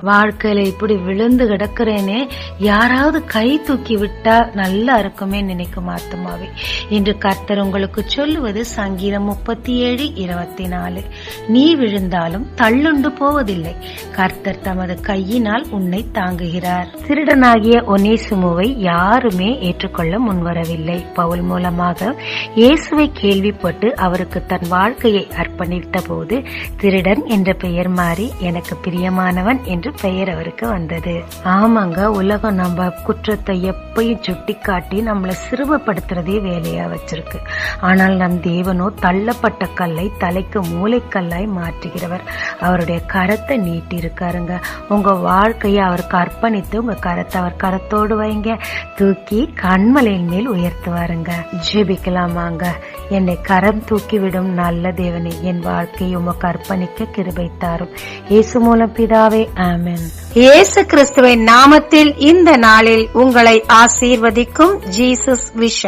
வாழ்க்கையில இப்படி விழுந்து கிடக்கிறேனே, யாராவது கை தூக்கி விட்டா நல்லா இருக்குமே நினைக்கும் ஆத்துமாவே, இன்று கர்த்தர் உங்களுக்கு சொல்லுவது சங்கீதம் 37:24. நீ விழுந்தாலும் தள்ளுண்டு போவதில்லை, கர்த்தர் தமது கையினால் உன்னை தாங்குகிறார். திருடனாகிய ஒனேசிமுவை யாருமே ஏற்றுக்கொள்ள முன்வரவில்லை. பவுல் மூலமாக இயேசுவை கேள்விப்பட்டு அவருக்கு தன் வாழ்க்கையை அர்ப்பணித்த போது திருடன் என்ற பெயர் மாறி எனக்கு பிரியமானவன் என்று பெயர் அவருக்கு வந்தது. ஆமாங்க, உலகம் நம்ம குற்றத்தை எப்பயும் சுட்டி காட்டி நம்மளை சிறுமப்படுத்துறதே வேலையா வச்சிருக்கு. ஆனால் நம் தேவனோ தள்ளப்பட்ட கல்லை தலைக்கு மூளைக்கல்லாய் மாற்றுகிறவர். அவருடைய கரத்தை நீட்டி இருக்காருங்க. உங்க வாழ்க்கையை அவருக்கு அர்ப்பணித்து உங்க கரத்தை அவர் கரத்தோடு வைங்க, தூக்கி கண்மலையின் மேல் உயர்த்துவாருங்க. ஜெபிக்கலாமாங்க. என்னை கரம் தூக்கிவிடும் நல்ல தேவனே, என் வாழ்க்கையை உமக்கு அர்ப்பணிக்க கிருபை தாரும். இயேசு மூலம் பிதாவே, ஆமென். இயேசு கிறிஸ்துவின் நாமத்தில் இந்த நாளில் உங்களை ஆசீர்வதிக்கும் ஜீசஸ் விஷன்.